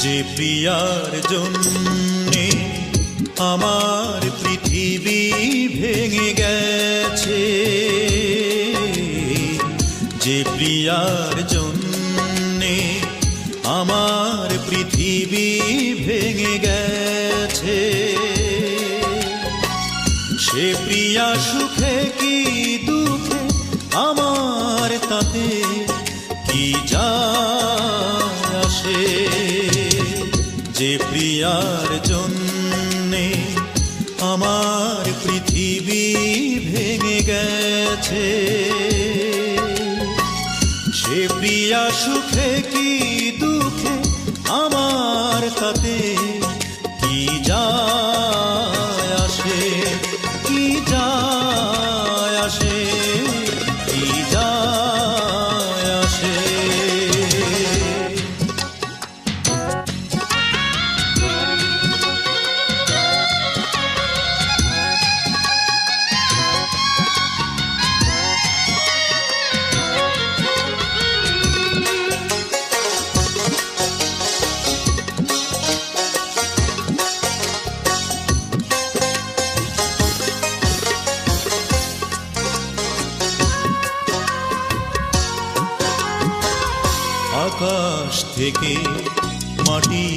যে প্রিয়ার জন্যে আমার পৃথিবী ভেঙে গেছে, যে প্রিয়ার জন্যে আমার পৃথিবী ভেঙে গেছে, সে প্রিয়া সুখে কি দুঃখে আমার তাতে কি যায় আসে। যে প্রিয়ার জন্যে আমার পৃথিবী ভেঙে গেছে, সে প্রিয়া সুখে কি দুঃখে আমার তাতে কি যায় আসে, কি যায় আসে, কি যায় আসে। আকাশ থেকে মাটি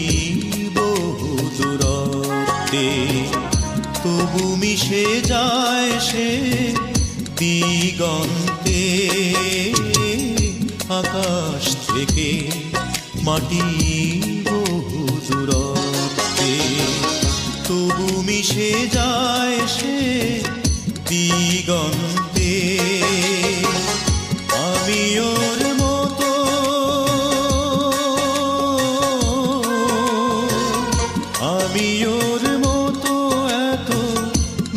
বহু দূরত্বে, তবু মিশে যায় সে দিগন্তে। আকাশ থেকে মাটি বহু দূরত্বে, তবু মিশে যায় সে দিগন্তে। আমি ওর মতো, আমি ওর মতো এত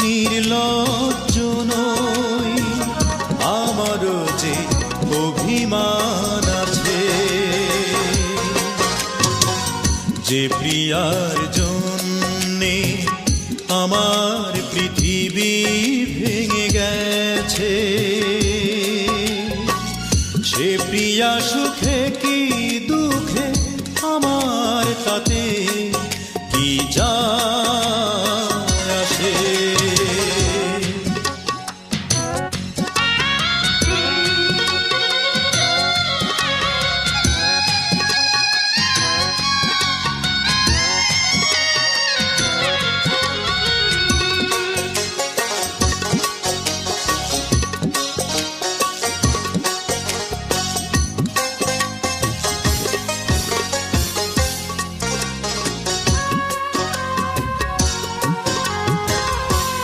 নির্লজ্জ নই, আমারও যে অভিমান আছে। যে প্রিয়ার জন্যে আমার পৃথিবী ভেঙে গেছে, সে প্রিয়া সুখে কি দুঃখে আমার তাতে কি যায় আসে।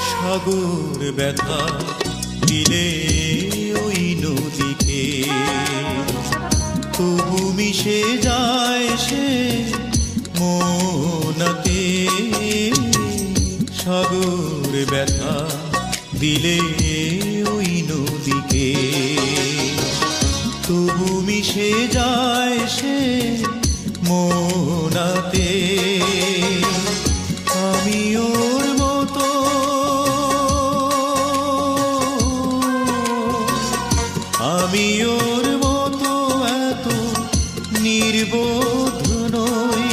সাগর ব্যথা দিলে ওই নদীকে, তবু মিশে যায় সে মনাতে। সাগর ব্যথা দিলে ওই নদীকে, তবু মিশে যায় সে মনাতে। আমি ওর মতো, আমি ওর মতো এত নির্বোধ নই,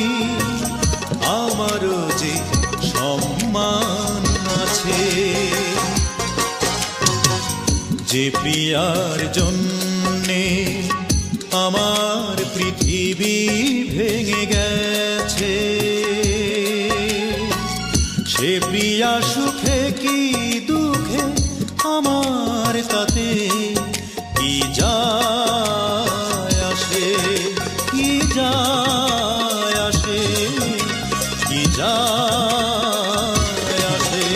আমারও যে সম্মান আছে। যে প্রিয়ার জন্যে আমার পৃথিবী ভেঙে গেছে, সে প্রিয়া সুখে কি দুঃখে আমার তাতে কি যায় আসে, কি যায় আসে, কি যায় আসে।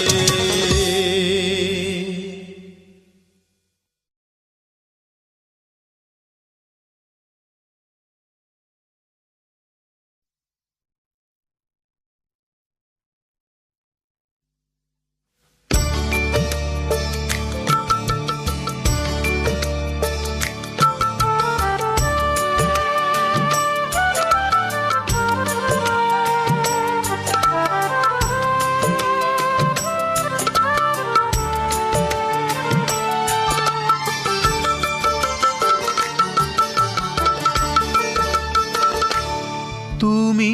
তুমি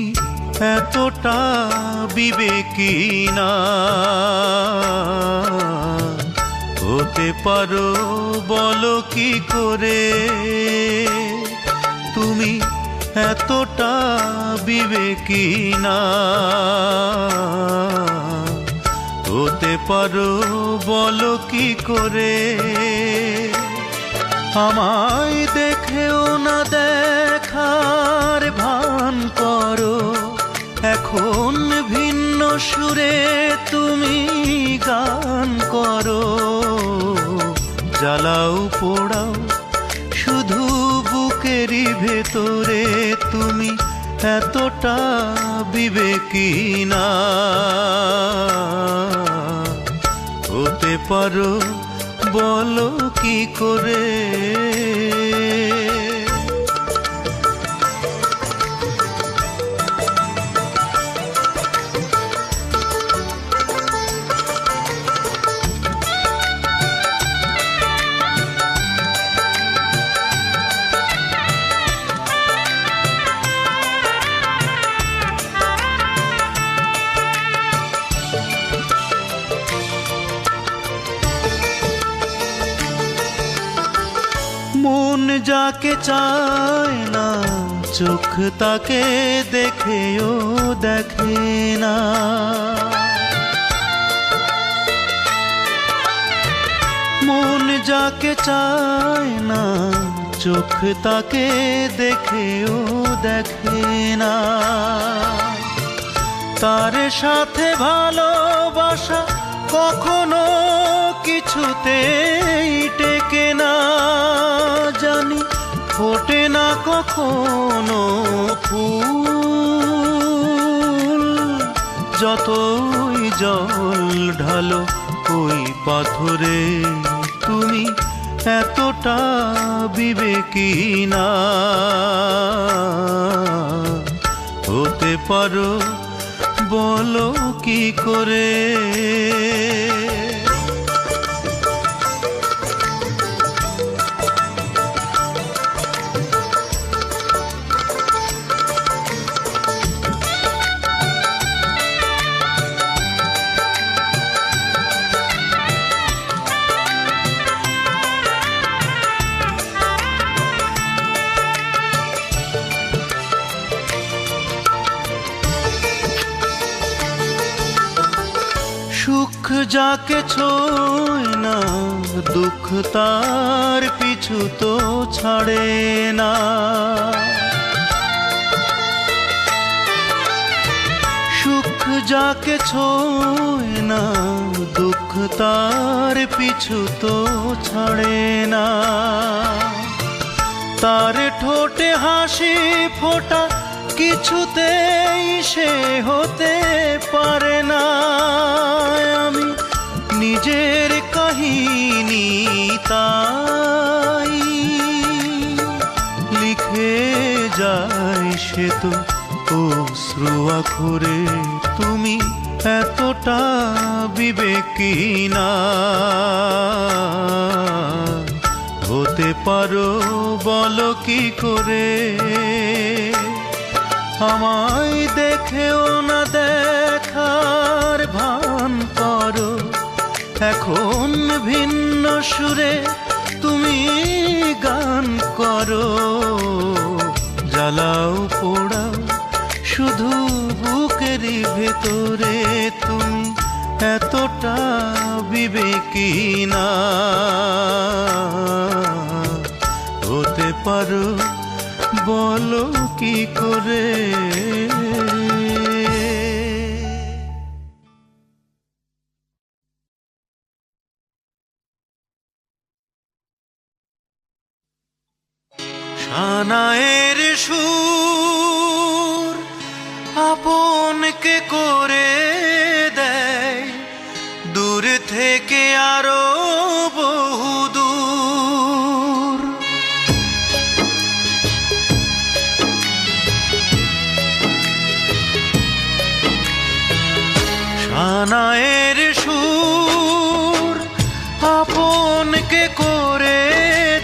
এতটা বিবেকী না হতে পারো বলো কি করে? তুমি এতটা বিবেকী না হতে পারো বলো কি করে? আমায় দেখেও না দেখার ভান করো, এখন ভিন্ন সুরে তুমি গান করো। জ্বালাও পোড়াও শুধু বুকেরই ভেতরে, তুমি এতটা বিবেকী না হতে পারো বলো কি করে? মন যাকে চায় না চোখ তাকে দেখেও দেখে না। মন যাকে চায় না চোখ তাকে দেখেও দেখে না। তার সাথে ভালোবাসা কখনো কিছুতেই টেকে না। জানি ফোটে না কখনো ফুল, যতই জল ঢালো ওই পাথরে, তুমি এতটা বিবেকী না হতে পারো বলো কি করে? সুখ যাকে ছোঁয় না দুঃখ তার পিছু তো ছাড়ে না। সুখ যাকে ছোঁয় না দুঃখ তার পিছু তো ছাড়ে না। তার ঠোঁটে হাসি ফোটা কিছুতেই সে হতে পারে না। আমি নিজের কাহিনী তাই লিখে যায় সে তো অশ্রু আখরে, তুমি এতটা বিবেকী না হতে পারো বলো কি করে? আমায় দেখেও না দেখার ভান করো, এখন ভিন্ন সুরে তুমি গান করো। জ্বালাও পোড়াও শুধু বুকেরই ভেতরে, তুমি এতটা বিবেকী না হতে পারো বলো কি করে? সানায়ের সুর আপনকে করে দেয় দূর থেকে আরো বহুদূর। সানায়ের সুর আপনকে করে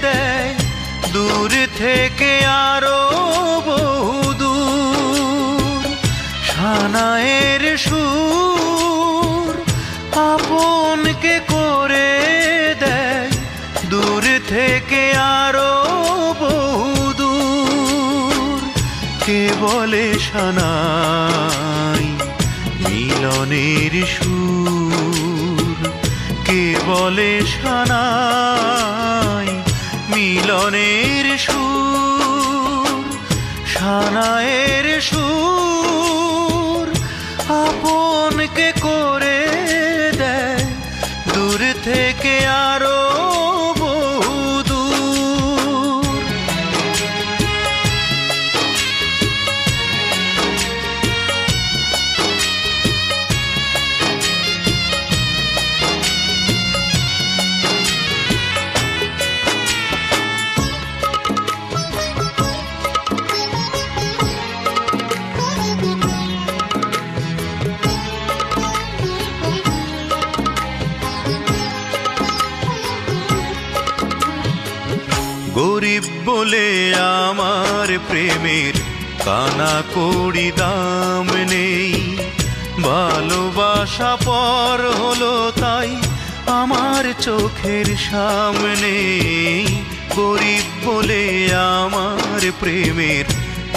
দেয় দূর থেকে আরো বহুদূর। সানায়ের সুর আপনকে করে দেয় দূর থেকে আরো বহুদূর। কে বলে সানাই মিলনের সুর, কে বলে সানাই মিলনের সুর। সানায়ের সুর আপনকে করে দেয় দূর থেকে আরো বহুদূর। গরিব বলে আমার প্রেমের কানা কড়ি দাম নেই, ভালোবাসা পর হলো তাই আমার চোখের সামনে। গরিব বলে আমার প্রেমের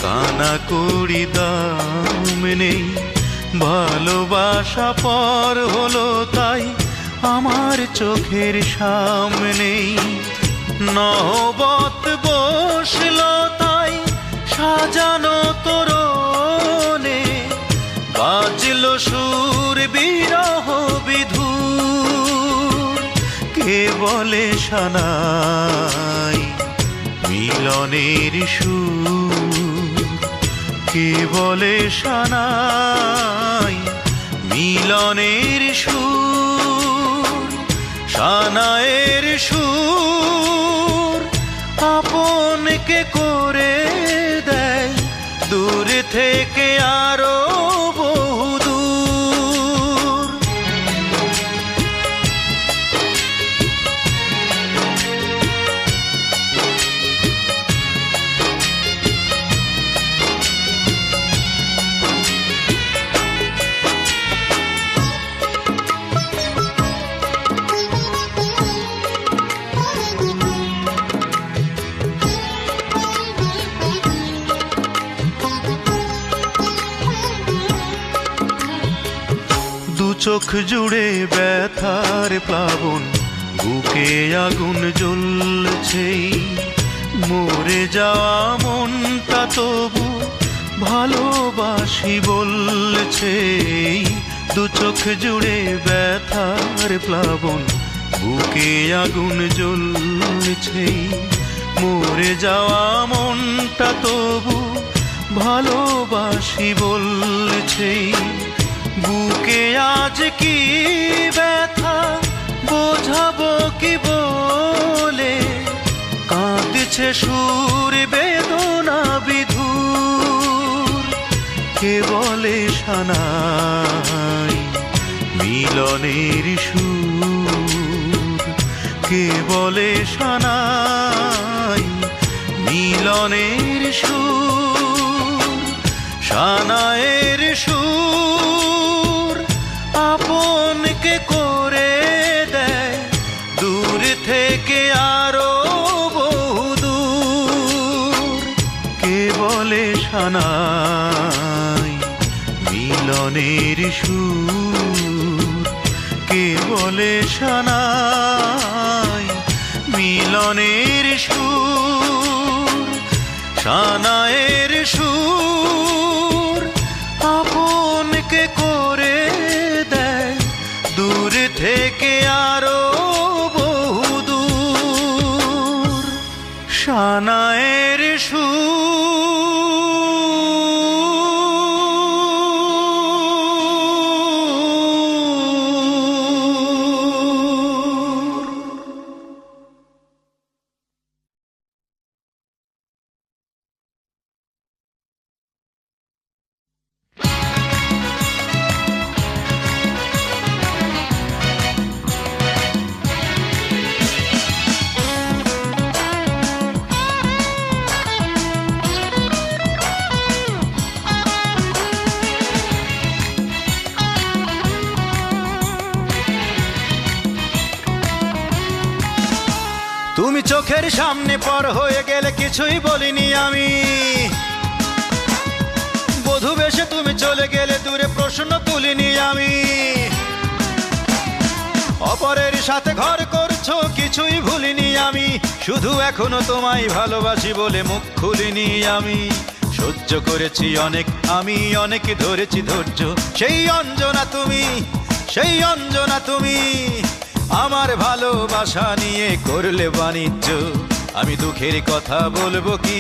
কানা কড়ি দাম নেই, ভালোবাসা পর হলো তাই আমার চোখের সামনে। নহবত বসল তাই সাজানো তোরণে, বাজল সুর বিরহ বিধুর। কে বলে সানাই মিলনের সুর, কে বলে সানাই মিলনের সুর। সানায়ের সুর আপনকে করে দেয় দূর থেকে আরো বহুদূর। চোখ জুড়ে ব্যথার প্লাবন, বুকে আগুন জ্বলছে। মরে যাওয়া মনটা তবু ভালোবাসি বলছে। দু চোখ জুড়ে ব্যথার প্লাবন, বুকে আগুন জ্বলছে। মরে যাওয়া মনটা তবু ভালোবাসি বলছে। বুকে আজ কি ব্যথা বোঝাবো কি বলে, কাঁদছে সুর বেদনা বিধুর। কে বলে সানাই মিলনের সুর, কে বলে সানাই মিলনের সুর। সানায়ের সুর আপনকে করে দেয় দূর থেকে আরো বহুদূর। কে বলে সানাই মিলনের সুর, কে বলে সানাই মিলনের সুর। সানায়ের সুর আপনকে করে দেয় দূর থেকে আরো বহুদূর। সানায়ের সুর। তুমি চোখের সামনে পর হয়ে গেলে কিছুই বলিনি আমি, বধূ বেশে তুমি চলে গেলে দূরে প্রশ্ন তুলিনি আমি। অপরের সাথে ঘর করছো কিছুই ভুলিনি আমি, শুধু এখনো তোমায় ভালোবাসি বলে মুখ খুলিনি আমি। সহ্য করেছি অনেক আমি, অনেক ধরেছি ধৈর্য, সেই অঞ্জনা তুমি, সেই অঞ্জনা তুমি। আমার ভালোবাসা নিয়ে করলে বাণিজ্য, আমি দুঃখের কথা বলবো কি?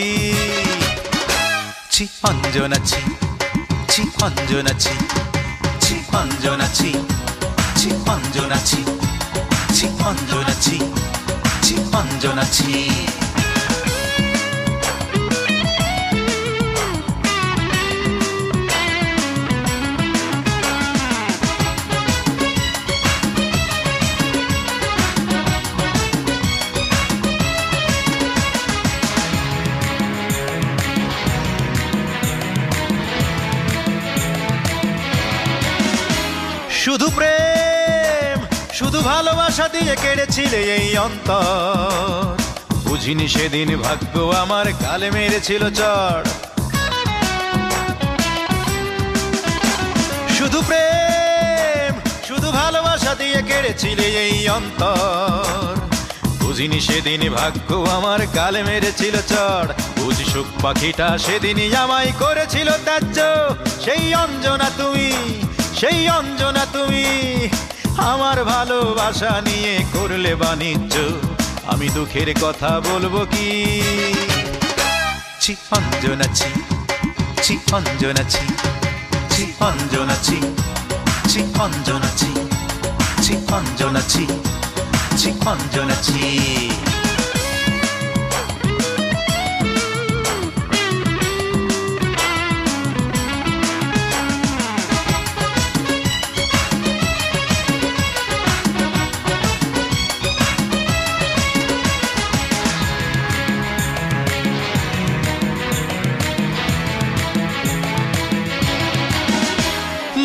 ছি অঞ্জনা ছি, ছি অঞ্জনা ছি, ছি অঞ্জনা ছি, ছি অঞ্জনা ছি, ছি অঞ্জনা ছি, ছি অঞ্জনা ছি। শুধু প্রেম শুধু ভালোবাসা দিয়ে কেড়েছিলে এই অন্তর, বুঝিনি সেদিন ভাগ্য আমার গালে মেরেছিল চড়। শুধু প্রেম শুধু ভালোবাসা দিয়ে কেড়েছিলে এই অন্তর, বুঝিনি সেদিন ভাগ্য আমার গালে মেরেছিল চড়। বুঝ সুখ পাখিটা সেদিনই আমায় করেছিল ত্যায্য, সেই অঞ্জনা তুমি, সেই অঞ্জনা তুমি। আমার ভালোবাসা নিয়ে করলে বাণিজ্য, আমি দুঃখের কথা বলবো কি? ছি অঞ্জনা ছি, ছি অঞ্জনা ছি, ছি অঞ্জনা ছি, ছি অঞ্জনা ছি, ছি অঞ্জনা ছি, ছি অঞ্জনা ছি।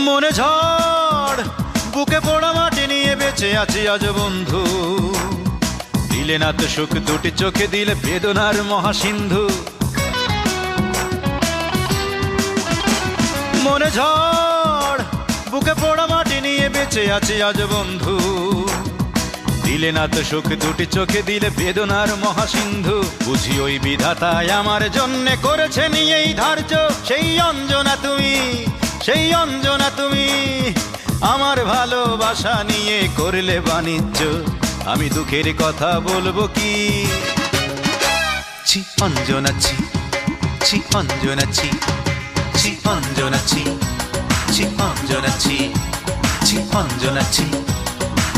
মনে ঝড় বুকে পোড়া মাটি নিয়ে বেঁচে আছি আজ বন্ধু, দিলে না তো সুখ দুটি চোখে দিলে বেদনার মহাসিন্ধু। মনে ঝড় বুকে পোড়া মাটি নিয়ে বেঁচে আছি আজ বন্ধু, দিলে না তো সুখ দুটি চোখে দিলে বেদনার মহাসিন্ধু। বুঝি ওই বিধাতায় আমার জন্যে করেছেন এই ধার্য, সেই অঞ্জনা তুমি, সেই অঞ্জনা তুমি। আমার ভালোবাসা নিয়ে করলে বাণিজ্য, আমি দুঃখের কথা বলবো কি? ছি অঞ্জনা ছি, ছি অঞ্জনা ছি, ছি অঞ্জনা ছি, ছি অঞ্জনা ছি, ছি অঞ্জনা ছি,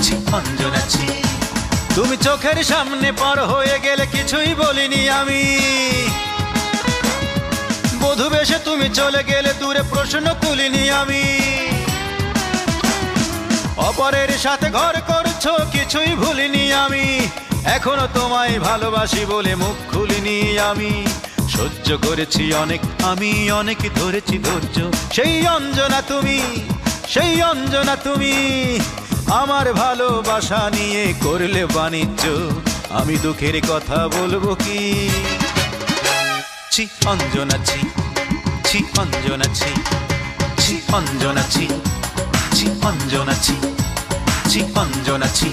ছি অঞ্জনা ছি। তুমি চোখের সামনে পার হয়ে গেলে কিছুই বলিনি আমি, বধূ বেশে তুমি চলে গেলে দূরে প্রশ্ন তুলিনি আমি। অপরের সাথে ঘর করছো কিছুই ভুলিনি আমি, এখনো তোমায় ভালোবাসি বলে মুখ খুলিনি আমি। সহ্য করেছি অনেক আমি, অনেক ধরেছি ধৈর্য, সেই অঞ্জনা তুমি, সেই অঞ্জনা তুমি। আমার ভালোবাসা নিয়ে করলে বাণিজ্য, আমি দুঃখের কথা বলবো কি? ছি অঞ্জনা ছি, ছি অঞ্জনা ছি, ছি অঞ্জনা ছি, ছি অঞ্জনা ছি, ছি অঞ্জনা ছি,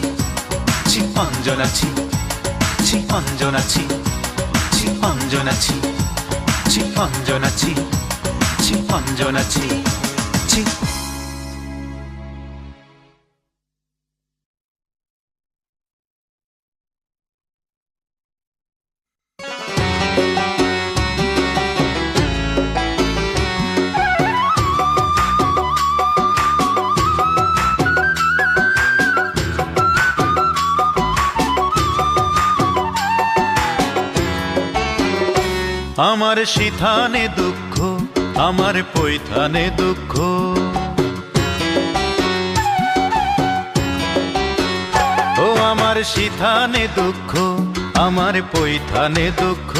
ছি অঞ্জনা ছি, ছি অঞ্জনা ছি, ছি অঞ্জনা ছি, ছি অঞ্জনা ছি, ছি অঞ্জনা ছি, ছি। আমার সিথানে দুঃখ, আমার পৈথানে দুঃখ, ও আমার সিথানে দুঃখ, আমার পৈথানে দুঃখ।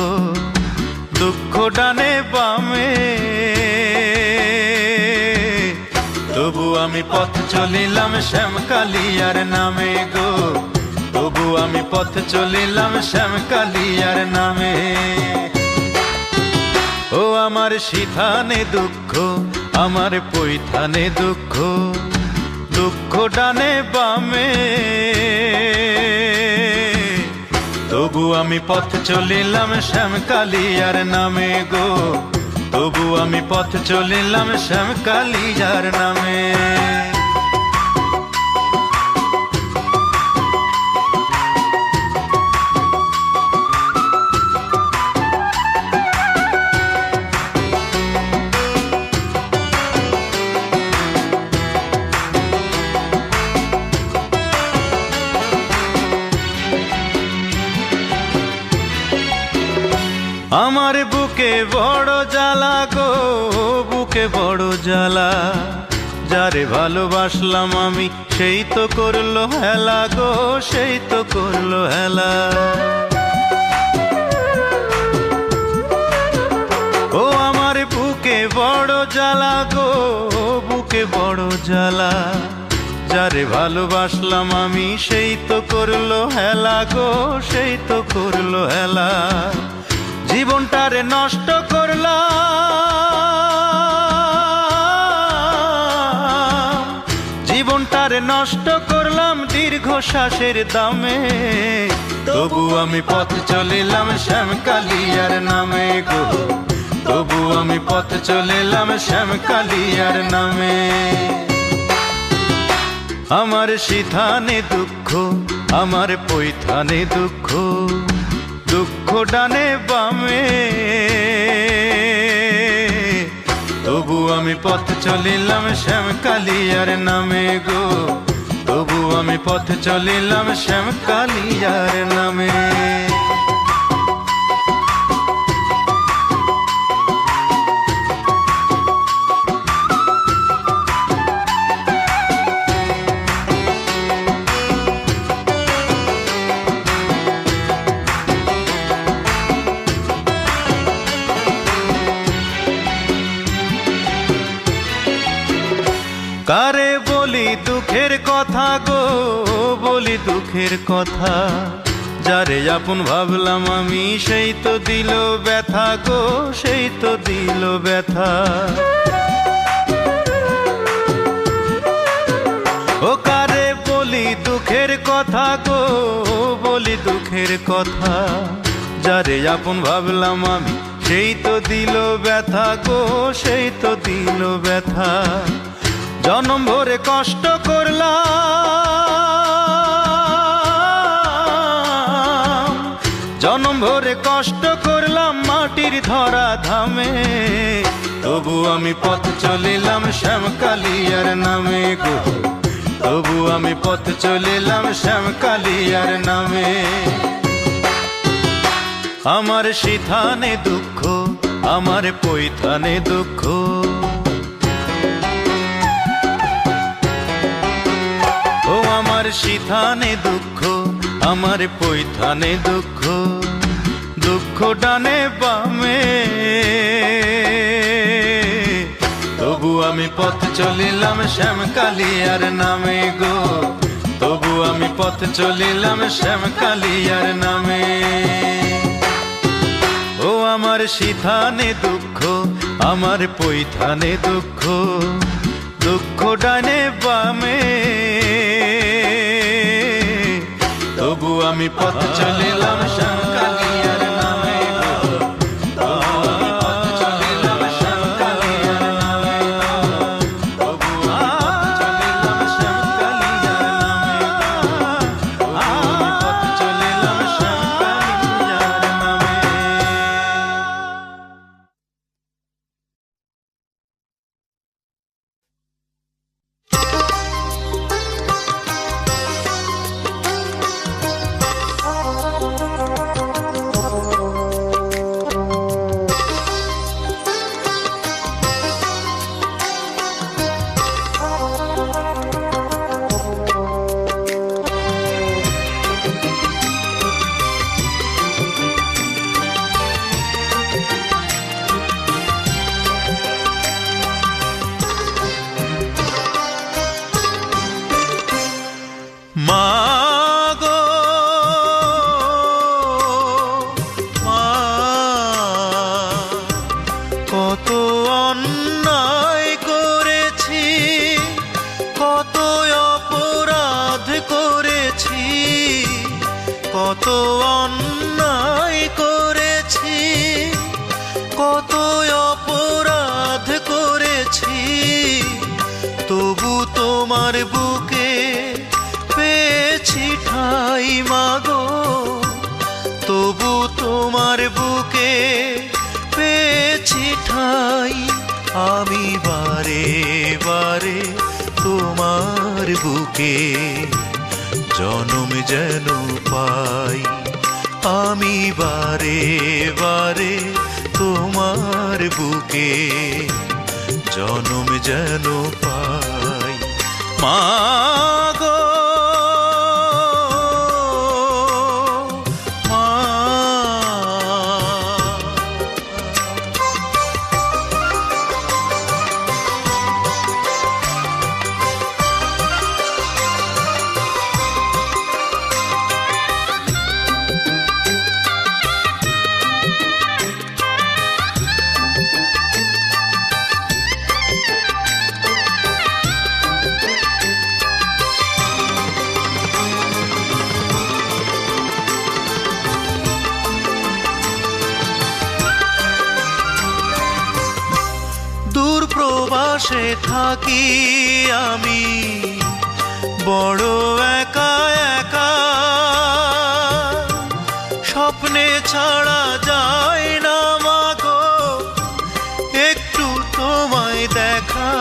দুঃখ ডানে বামে, তবু আমি পথ চলিলাম শ্যামকালিয়ার নামে গো। তবু আমি পথ চলিলাম শ্যামকালিয়ার নামে। ও আমার সিথানে দুঃখ, আমার পৈথানে দুঃখ, দুঃখ ডানে বামে, তবু আমি পথ চলিলাম শ্যামকালিয়ার নামে গো, তবু আমি পথ চলিলাম শ্যামকালিয়ার নামে। আমার বুকে বড় জ্বালা গো, বুকে বড় জ্বালা, যারে ভালোবাসলাম আমি সেই তো করলো হেলা গো, সেই তো করলো হেলা। ও আমার বুকে বড় জ্বালা গো, বুকে বড় জ্বালা, যারে ভালোবাসলাম আমি সেই তো করলো হেলা গো, সেই তো করলো হেলা। জীবনটারে নষ্ট করলাম, জীবনটারে নষ্ট করলাম দীর্ঘশ্বাসের দামে, তবু আমি পথ চলিলাম শ্যামকালিয়ার নামে গো, তবু আমি পথ চলিলাম শ্যামকালিয়ার নামে। আমার সিথানে দুঃখ, আমার পৈথানে দুঃখ, দুঃখ ডানে বামে, তবু আমি পথ চলিলাম শ্যামকালিয়ার নামে গো, তবু আমি পথ চলিলাম শ্যামকালিয়ার নামে। কারে বলি দুঃখের কথা গো, বলি দুঃখের কথা, যারে আপন ভাবলাম আমি সেই তো দিল ব্যথা গো, সেই তো দিল ব্যথা। ও কারে বলি দুঃখের কথা গো, বলি দুঃখের কথা, যারে আপন ভাবলাম আমি সেই তো দিল ব্যথা গো, সেই তো দিল ব্যথা। জনম ভরে কষ্ট করলাম, জনম ভরে কষ্ট করলাম মাটির ধরা ধামে, তবু আমি পথ চলিলাম শ্যামকালিয়ার নামে গো, তবু আমি পথ চলিলাম শ্যামকালিয়ার নামে। আমার সিথানে দুঃখ, আমার পৈথানে দুঃখ, আমার সিথানে দুঃখ, আমার পৈথানে দুঃখ, দুঃখ ডানে বামে, তবু আমি পথ চলিলাম শ্যামকালিয়ার নামে গো, তবু আমি পথ চলিলাম শ্যামকালিয়ার নামে। ও আমার সিথানে দুঃখ, আমার পৈথানে দুঃখ, দুঃখ ডানে বামে, তবু আমি পথ চলিলাম শ্যামকালিয়ার নামে গো, তবু আমি পথ চলিলাম শ্যামকালিয়ার নামে গো, তবু আমি পথ চলিলাম শ্যামকালিয়ার নামে গো, তবু আমি পথ চলিলাম শ্যামকালিয়ার নামে। তোমার বুকে পেয়েছি ঠাই মাগো, তবু তোমার বুকে পেয়েছি ঠাই। আমি বারে বারে তোমার বুকে জনম যেন পাই। আমি বারে বারে তোমার বুকে জনম যেন পাই। মাগো দূর প্রবাসে থাকি আমি বড় একা একা, স্বপ্নে ছাড়া যায় না মাগো একটু তোমায় দেখা।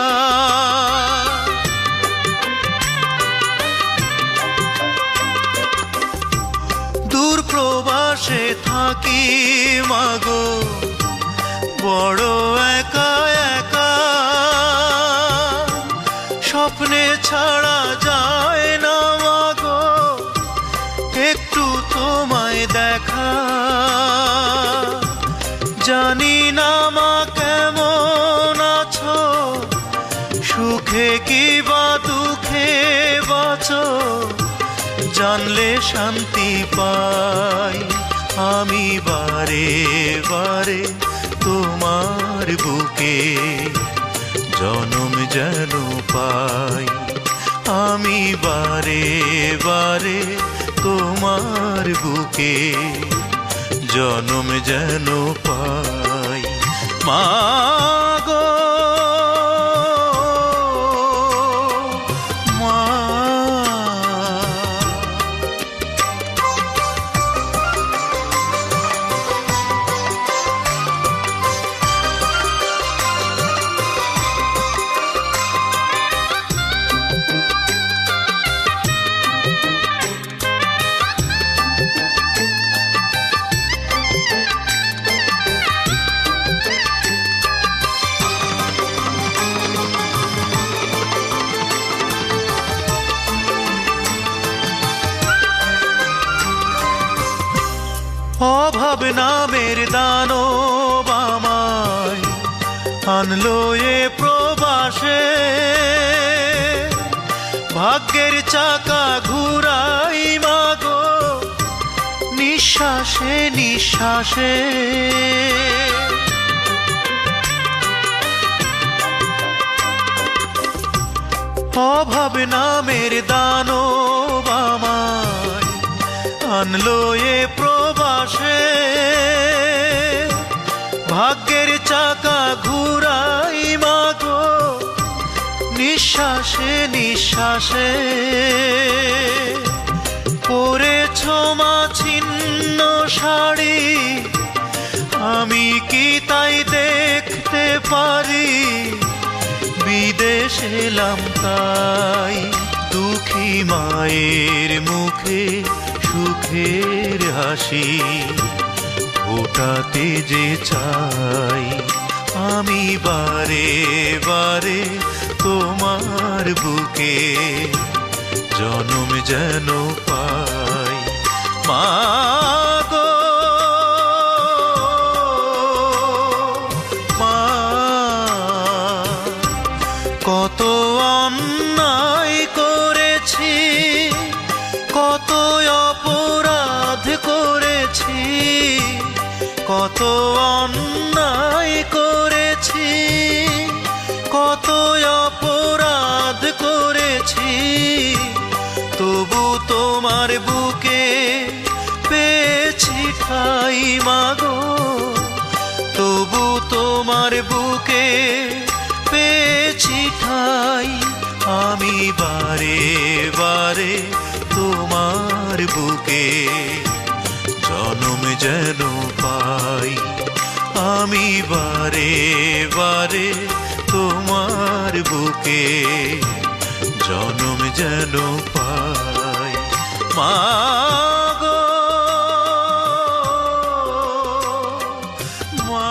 দূর প্রবাসে থাকি মাগো বড় একা একা, স্বপ্নে ছাড়া যায় না মাগো একটু তোমায় দেখা। জানি না মা কেমন আছো, সুখে কি বা দুঃখে বাঁচো, জানলে শান্তি পাই। আমি বারে বারে তোমার বুকে জনম যেন পাই। আমি বারে বারে তোমার বুকে জনম যেন পাই। মাগো মা অভাব নামের দানব আমায় আনলো এ প্রবাসে, ভাগ্যের চাকা ঘুরাই মাগো নিঃশ্বাসে নিঃশ্বাসে। অভাব নামের দানব আমায় আনলো এ প্রবাসে, ভাগ্যের চাকা ঘুরাই মাগো নিঃশ্বাসে নিঃশ্বাসে। পরেছ মা ছিন্ন শাড়ি, আমি কি তাই দেখতে পারি? বিদেশ এলাম তাই দুঃখী মায়ের মুখে সুখের হাসি ফোটাতে যে চাই। আমি বারে বারে তোমার বুকে জনম যেন পাই। মাগো মা, কত অন্যায় করেছি, কত অপরাধ করেছি, কত অন্যায় করেছি, কত অপরাধ করেছি, তবু তোমার বুকে পেয়েছি ঠাই মাগো, তবু তোমার বুকে পেয়েছি ঠাই। আমি আমি বারে বারে তোমার বুকে জনম যেন পাই মা গো মা।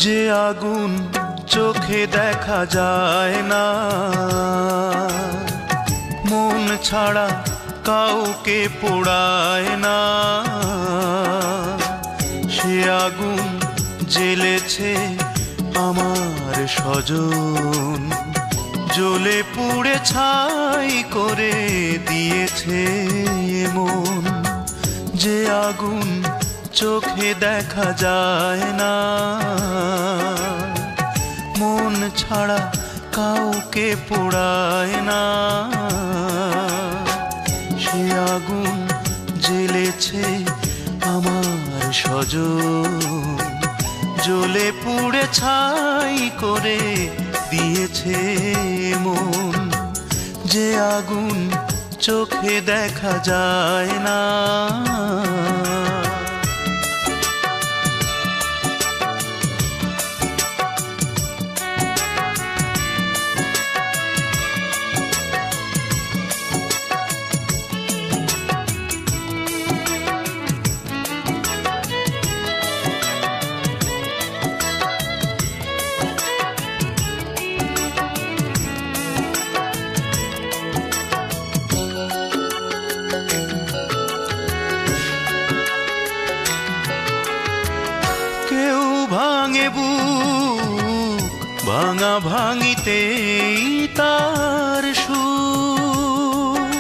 যে আগুন চোখে দেখা যায় না, মন ছাড়া কাউকে পোড়ায় না, সে আগুন জ্বেলেছে আমার স্বজন, জ্বলে পুড়ে ছাই করে দিয়েছে মন। যে আগুন চোখে দেখা যায় না, মন ছাড়া কাউকে পোড়ায় না, সে আগুন জ্বেলেছে আমার স্বজন, জ্বলে পুড়ে ছাই করে দিয়েছে মন। যে আগুন চোখে দেখা যায় না। ভাঙা ভাঙিতেই তার সুখ,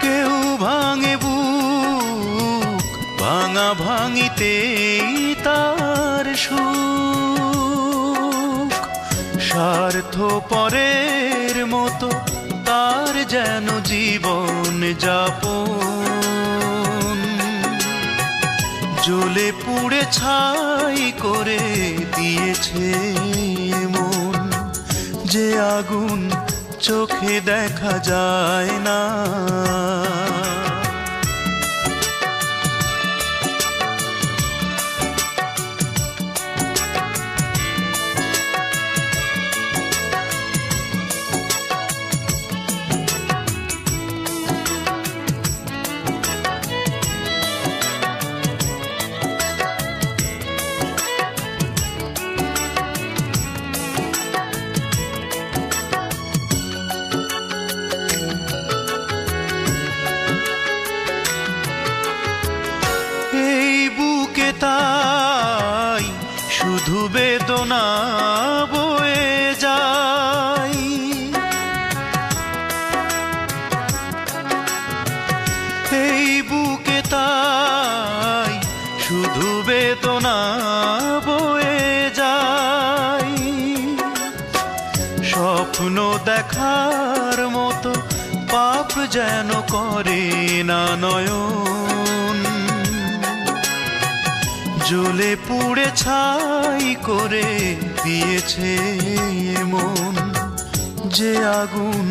কেউ ভাঙে বুক ভাঙা ভাঙিতেই তার সুখ। স্বার্থপরের মতো তার যেন জীবন যাপন, জ্বলে পুড়ে ছাই করে দিয়েছে মন। যে আগুন চোখে দেখা যায় না, তাই শুধু বেদনা বয়ে যায়। এই বুকে তাই শুধু বেদনা বয়ে যায়। স্বপ্ন দেখার মতো পাপ যেন করে না নয়ন, জ্বলে পুড়ে ছাই করে দিয়েছে মন। যে আগুন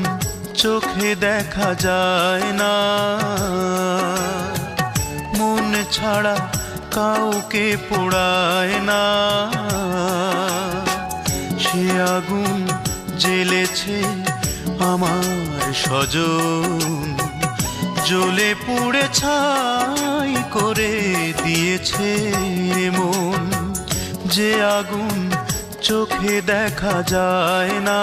চোখে দেখা যায় না, মন ছাড়া কাউকে পোড়ায় না, সে আগুন জ্বেলেছে আমার স্বজন, জ্বলে পুড়ে ছাই করে দিয়েছে মন। যে আগুন চোখে দেখা যায় না।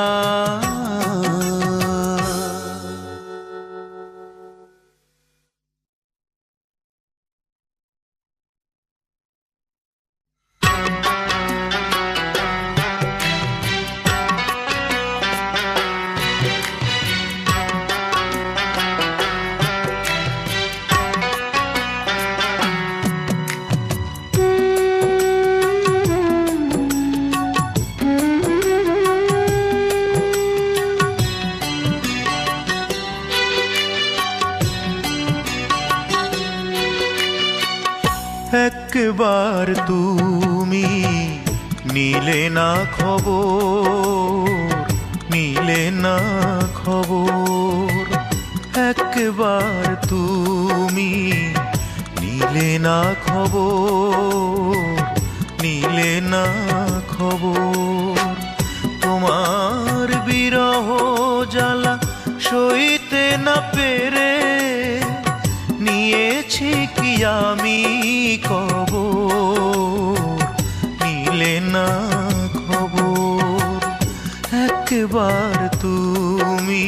একবার তুমি নিলে না খবর, নিলে না খবর। একবার তুমি নিলে না খবর, নিলে না খবর। তোমার বিরহ জ্বালা সইতে না পেরে নিয়েছি কি আমি কবর, নিলে না খবর। একবার তুমি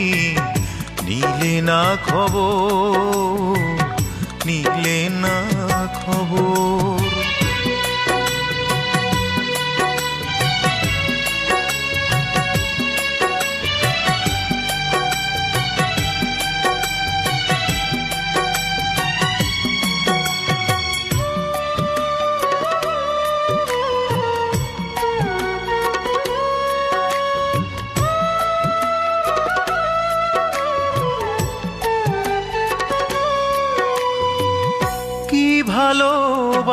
নিলে না খবর, নিলে না খবর।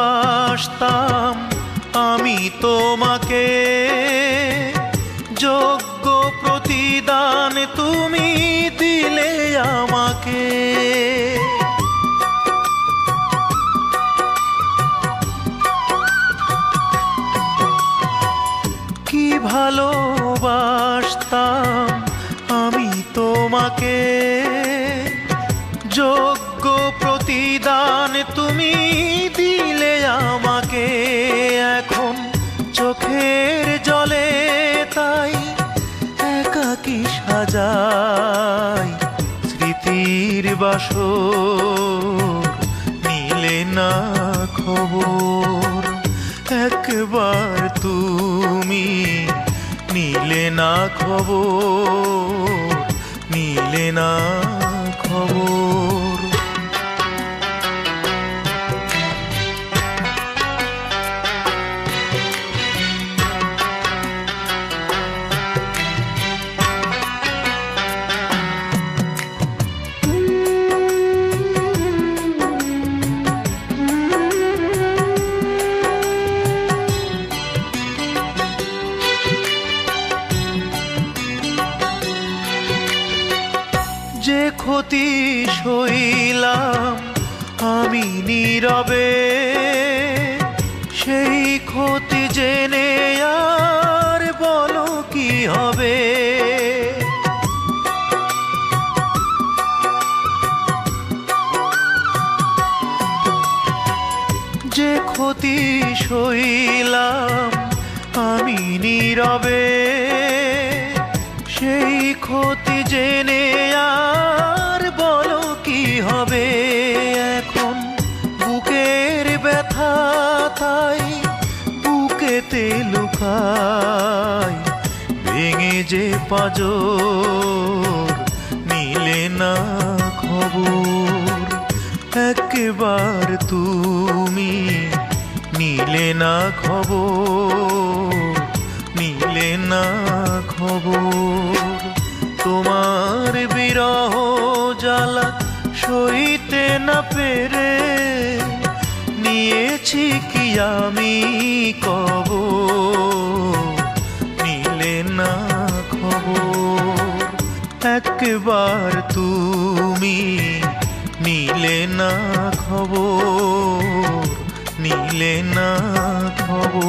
ভালোবাসতাম আমি তোমাকে, যোগ্য প্রতিদান তুমি দিলে আমাকে। কি ভালোবাসতাম আমি তোমাকে, যোগ্য প্রতিদান তুমি দিলে আমাকে। এখন চোখের জলে তাই একাকী সাজাই স্মৃতির বাসর, নিলে না খবর। একবার তুমি নিলে না খবর, নিলে না খবর। যে ক্ষতি সইলাম আমি নীরবে, সেই ক্ষতি জেনে আর বলো কি হবে। যে ক্ষতি সইলাম আমি নীরবে, সেই ক্ষতি জেনে আর বলো কি হবে। এখন বুকের ব্যথা তাই বুকেতে লুকাই, ভেঙে যে পাঁজর, নিলে না খবর। একবার তুমি নিলে না খবর, নিলে না খবর। তোমার বিরহ জ্বালা সইতে না পেরে নিয়েছি কি আমি কবর, নিলে না খবর। একবার তুমি নিলে না খবর, নিলে না খবর।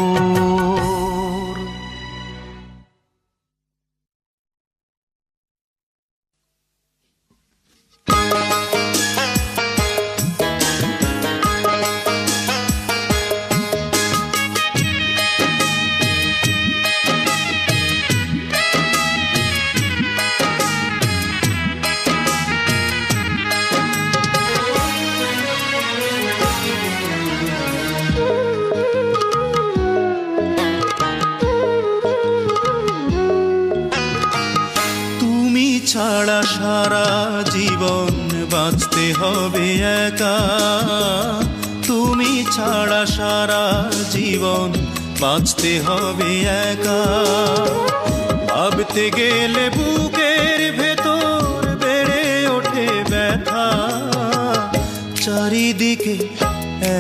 ছাড়া সারা জীবন বাঁচতে হবে একা, তুমি ছাড়া সারা জীবন বাঁচতে হবে একা। ভাবতে গেলে বুকের ভেতর বেড়ে ওঠে ব্যথা, চারিদিকে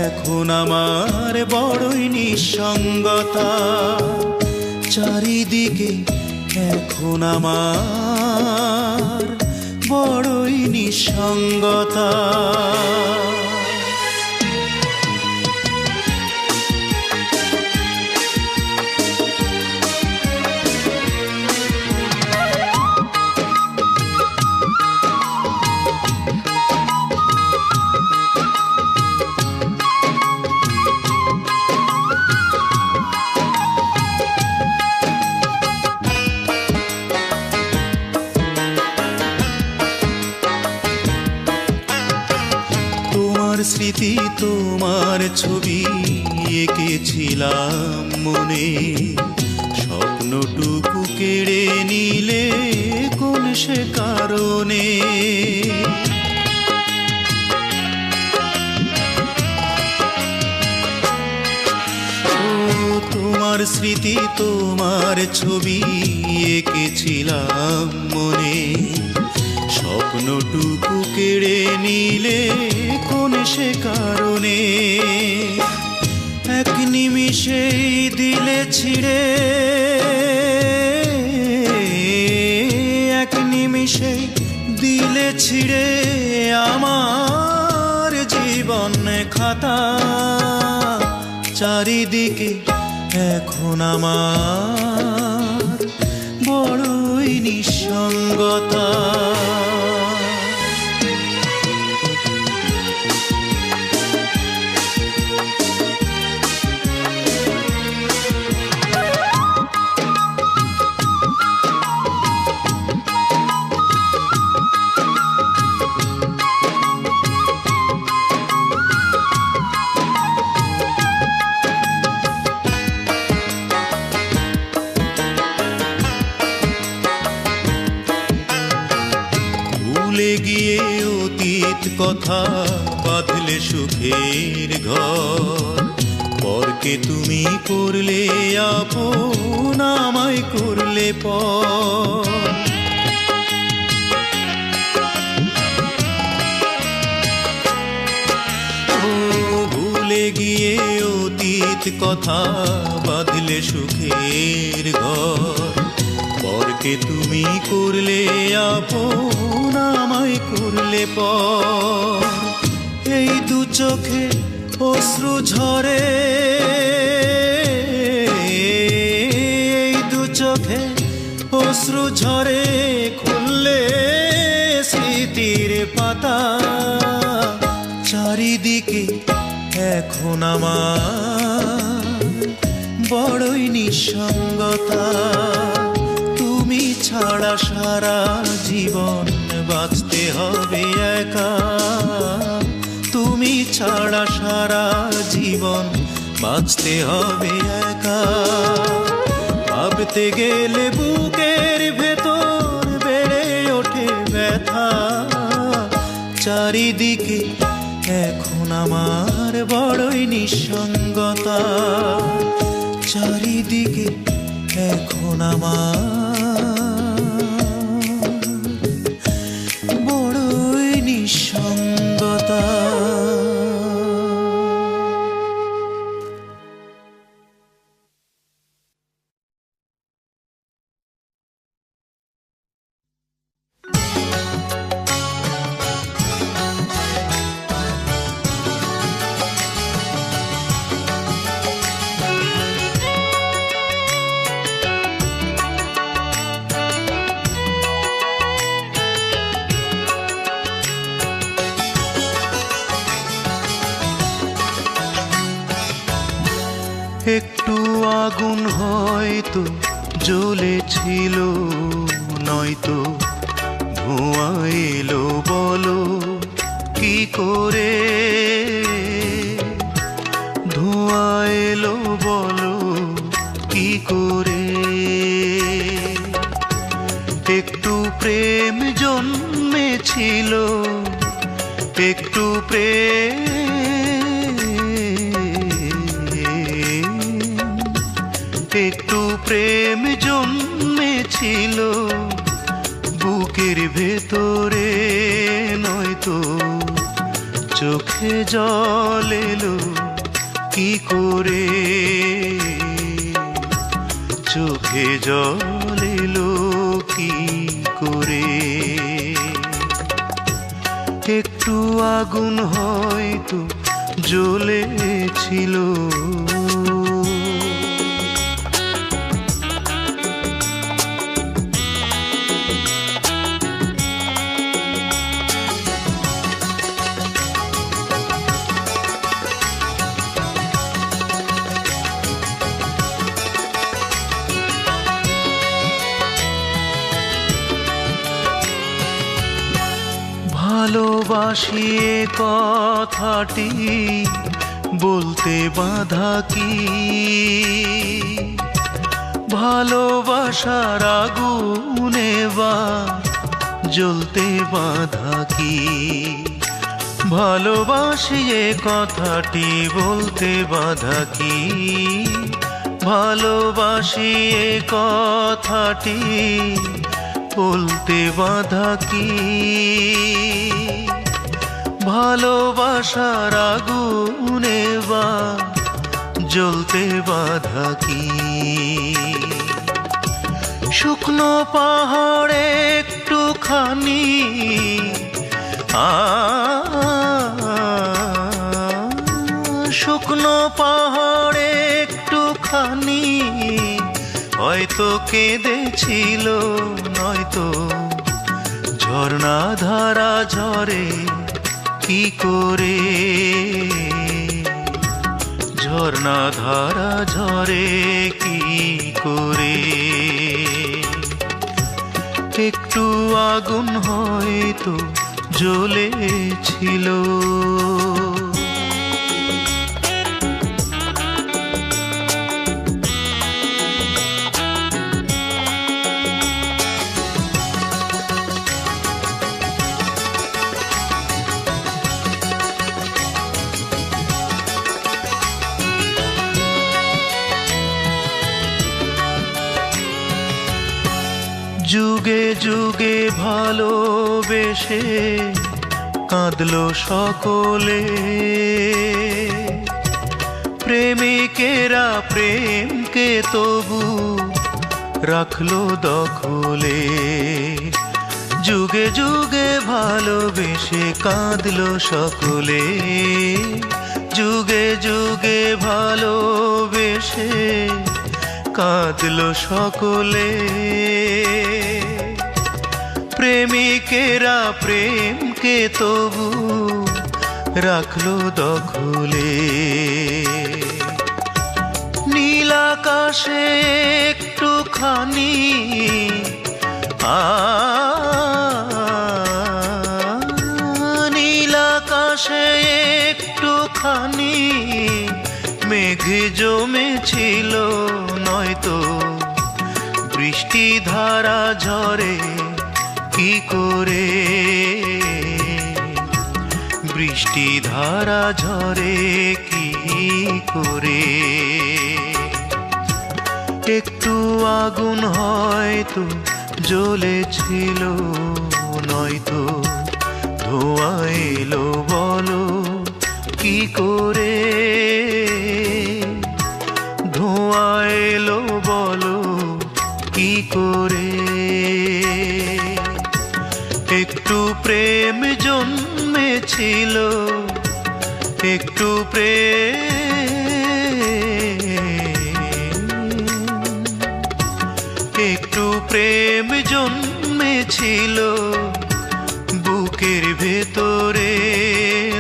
এখন আমার বড়ই নিঃসঙ্গতা, চারিদিকে এখন আমার বড়ই নিঃসঙ্গতা। স্মৃতি তোমার ছবি এঁকেছিলাম মনে, স্বপ্নটুকু কেড়ে নিলে কোন সে কারণে। তোমার স্মৃতি তোমার ছবি এঁকেছিলাম মনে, স্বপ্নটুকু কেড়ে নিলে কোন সে কারণে। এক নিমিষেই দিলে ছিঁড়ে, এক নিমিষেই দিলে ছিঁড়ে আমার জীবন খাতা, চারিদিকে এখন আমার বড়ই নিঃসঙ্গতা। ভুলে গিয়ে অতীত কথা বাঁধলে সুখের ঘর, পরকে তুমি করলে আপন আমায় করলে পর। ভুলে গিয়ে অতীত কথা বাঁধলে সুখের ঘর, পরকে তুমি করলে আপন আমায় করলে পর। এই দু চোখে অশ্রু ঝরে, এই দু চোখে অশ্রু ঝরে, খুললে স্মৃতির পাতা, চারিদিকে এখন আমার বড়ই নিঃসঙ্গতা। তুমি ছাড়া সারা জীবন বাঁচতে হবে একা, তুমি ছাড়া সারা জীবন বাঁচতে হবে একা। ভাবতে গেলে বুকের ভেতর বেড়ে ওঠে ব্যথা, চারিদিকে এখন আমার বড়ই নিঃসঙ্গতা, চারিদিকে এখন আমার বড়ই নিঃসঙ্গতা। একটু আগুন হয়তো জ্বলেছিল, নয়তো ধোঁয়া এলো, বলো কি করে? ধোঁয়া এলো বলো কি করে? একটু প্রেম জন্মেছিল, একটু প্রেম, একটু প্রেম জন্মেছিল বুকের ভেতরে, নয়তো চোখে জল এলো কি করে, চোখে জল এলো কি করে। একটু আগুন হয়তো জ্বলেছিল, ভালোবাসি এ কথাটি বলতে বাধা কি, ভালোবাসার আগুনে বা জ্বলতে বাধা কি। ভালোবাসি এ কথাটি বলতে বাধা কি, ভালোবাসি এ কথাটি বলতে বাধা কি। ভালোবাসার আগুনে বা জ্বলতে বাধা কি। শুকনো পাহাড়ে একটুখানি শুকনো পাহাড়ে একটুখানি হয়তো কেঁদেছিল, নয়তো ঝর্ণা ধারা ঝরে কি করে, ঝর্ণা ধারা ঝরে কি করে। একটু আগুন হয়তো জ্বলেছিল, যুগে যুগে ভালোবেসে কাঁদলো সকলে, প্রেমিকেরা প্রেমকে তবু রাখলো দখলে। যুগে যুগে ভালোবেসে কাঁদলো সকলে, যুগে যুগে ভালোবেসে কাঁদলো সকলে। প্রেমিকেরা প্রেমকে তবু রাখলো দখলে। নীল আকাশে একটুখানি নীল আকাশে একটুখানি মেঘ জমেছিল, নয়তো বৃষ্টি ধারা ঝরে কি করে, বৃষ্টি ধারা ঝরে কি করে। একটু আগুন হয়তো জ্বলেছিল, নয়তো ধোঁয়া এলো বলো কি করে, ধোঁয়া এলো বলো কি করে। একটু প্রেম জন্মেছিল, একটু একটু প্রেম জন্মেছিল বুকের ভেতরে,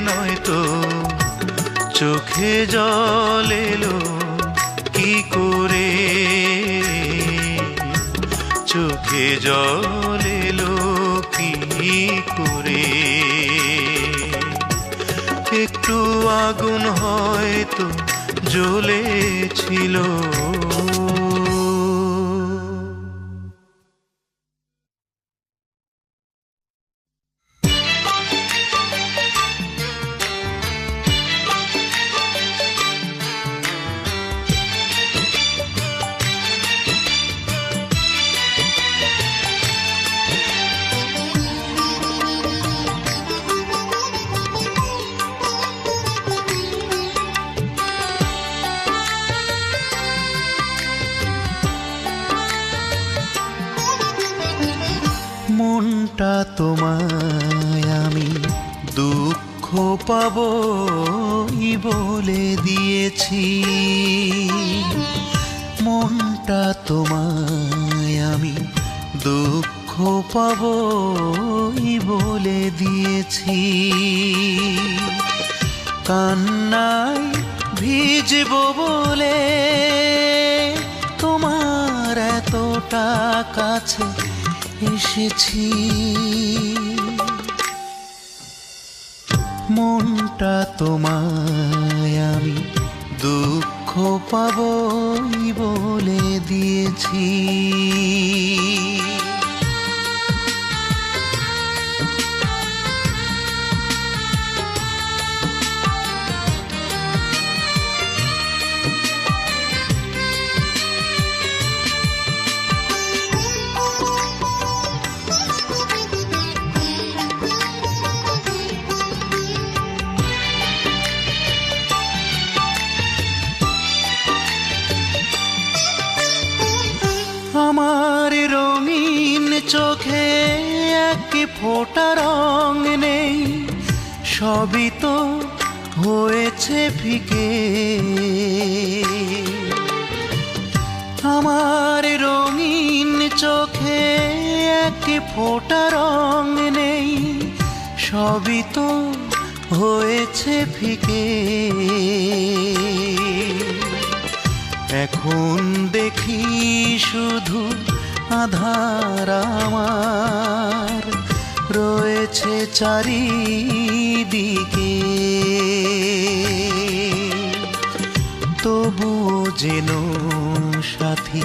নয়তো চোখে জল এলো কি করে, চোখে জল এলো কি করে। একটু আগুন হয়তো জ্বলেছিল। মনটা তোমায় আমি দুঃখ পাবই বলে দিয়েছি। মনটা তোমায় আমি দুঃখ পাবই বলে দিয়েছি। কান্নায় ভিজব বলে তোমার এতটা কাছে এসেছি। মনটা তোমায় আমি দুঃখ পাবই বলে দিয়েছি। আমার রঙিন চোখে এক ফোঁটা রং নেই, সবই তো হয়েছে ফিকে। আমার রঙিন চোখে এক ফোঁটা রং নেই, সবই তো হয়েছে ফিকে। এখন দেখি শুধু আধার আমার রয়েছে চারিদিকে। তবুও যেন সাথী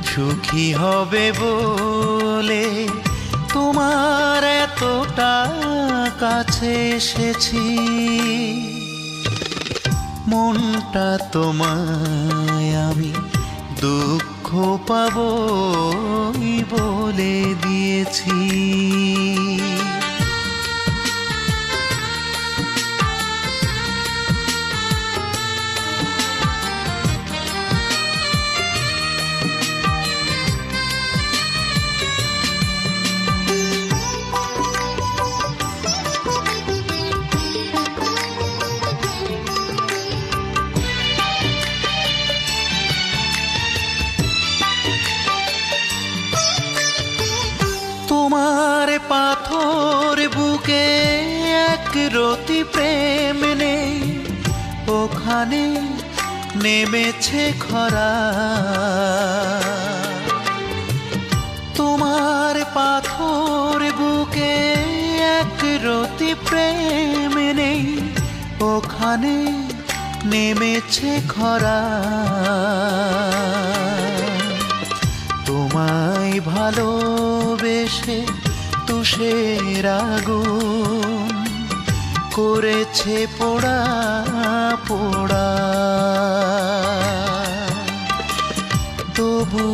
সুখী হবে বলে তোমার এতটা কাছে এসেছি। মনটা তোমায় আমি দুঃখ পাবই বলে দিয়েছি। তোমার পাথর বুকে এক রতি প্রেম নেই, ওখানে নেমেছে খরা। তোমার পাথর বুকে এক রতি প্রেম নেই, ওখানে নেমেছে খরা। তোমায় ভালোবেসে তুষের আগুন করেছে পোড়া পোড়া। তবু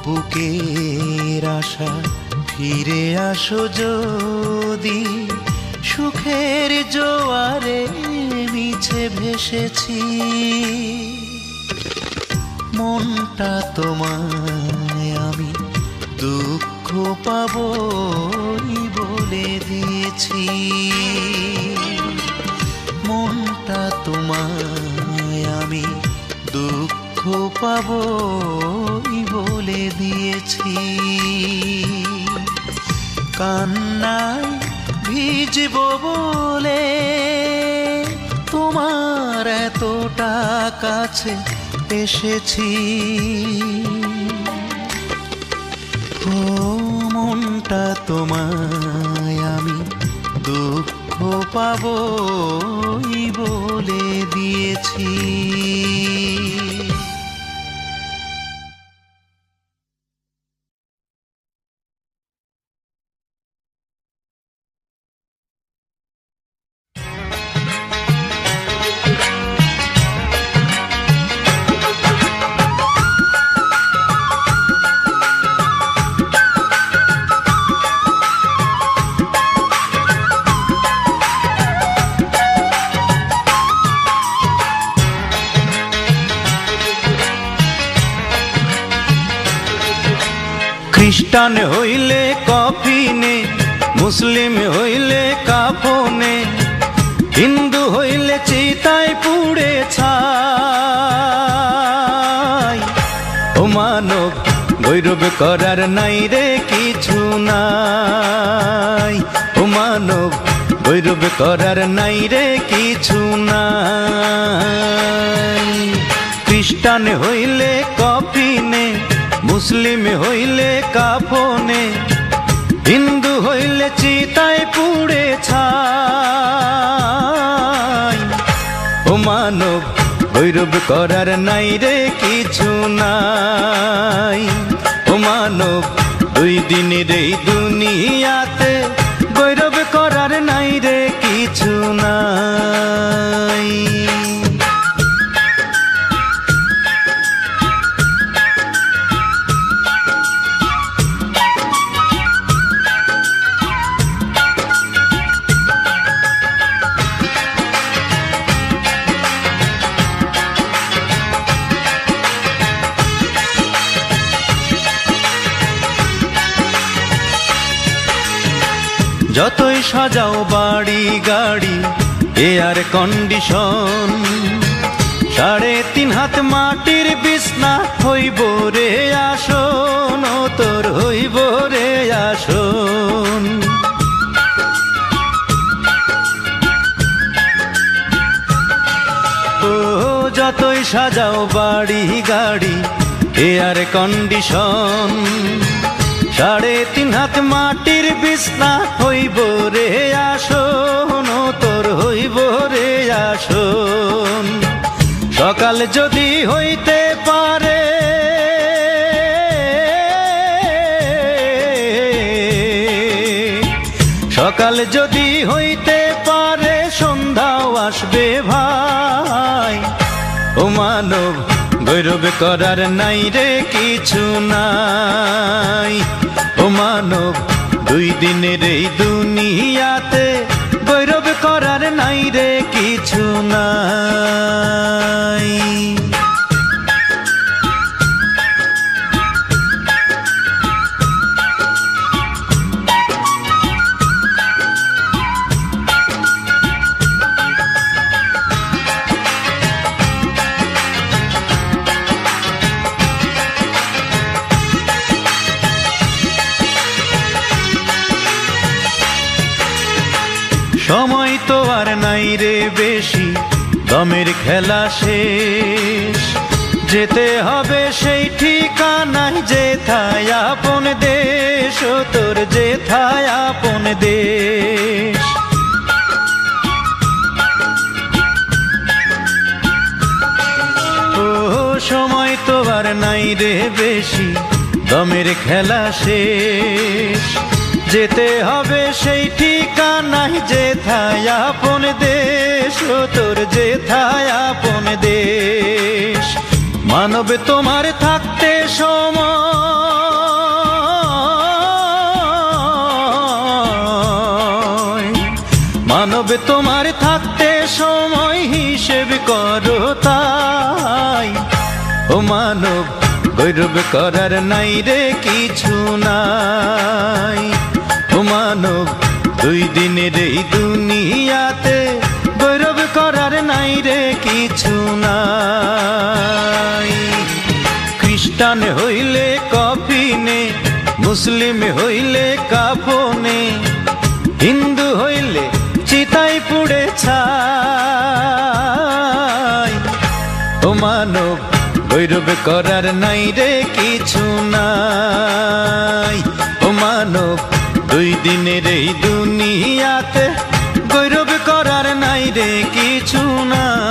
বুকের আশা ফিরে আসো যদি, সুখের জোয়ারে মিছে ভেসেছি। মনটা তোমায় আমি দুঃখ পাবই বলে দিয়েছি। মনটা তোমায় আমি দুঃখ পাবই বলে দিয়েছি। কান্নায় ভিজব বলে তোমার এতটা কাছে এসেছি। ও মনটা তোমায় আমি দুঃখ পাবই বলে দিয়েছি। খ্রিস্টান হইলে কফিনে, মুসলিম হইলে কাফনে, হিন্দু হইলে চিতায় পুড়ে ছাই। ও মানব গৌরব করার নাই রে কিছু নাই, ও মানব গৌরব করার নাই রে কিছু নাই। খ্রিস্টান হইলে কফিনে, মুসলিম হইলে কাফনে, হিন্দু হইলে চিতায় পুড়ে ছাই। ও মানব গৌরব করার নাই রে কিছু নাই, ও মানব দুই দিনের এই দুনিয়াতে গৌরব করার নাই রে কিছু নাই। যতই সাজাও বাড়ি গাড়ি এয়ার কন্ডিশন, 3.5 হাত মাটির বিছনা হইব রে আসন, ও তোর হইব রে আসন। ও যতই সাজাও বাড়ি গাড়ি এয়ার কন্ডিশন, 3.5 হাত মাটির বিছনা হইব রে আসন, ও তোর হইব রে আসন। সকাল যদি হইতে পারে, সকাল যদি হইতে পারে, সন্ধ্যাও আসবে ভাই। ও মানব গৌরব করার নাই রে কিছু নাই, ও মানব দুই দিনের এই দুনিয়াতে গৌরব করার নাই রে কিছু নাই। সময় তো আর নাই রে বেশি, দমের খেলা শেষ, যেতে হবে সেই ঠিকানায় যেথায় আপন দেশ, ও তোর যেথায় আপন দেশ। ও সময় তো আর নাই রে বেশি, দমের খেলা শেষ, যেতে হবে সেই ঠিকানায় যেথায় আপন দেশ, ও তোর যেথায় আপন দেশ। মানব তোমার থাকতে সময়, মানব তোমার থাকতে সময় হিসেব করো তাই। ও মানব গৌরব করার নাই রে কিছু নাই, ও মানব দুই দিনের এই দুনিয়াতে গৌরব করার নাই রে কিছু নাই। খ্রিস্টান হইলে কফিনে, মুসলিম হইলে কাফনে, হিন্দু হইলে চিতায় পুড়ে ছাই। ও মানব গৌরব করার নাই রে কিছু নাই, ও মানব দুই দিনের এই দুনিয়াতে গৌরব করার নাই রে কিছু নাই।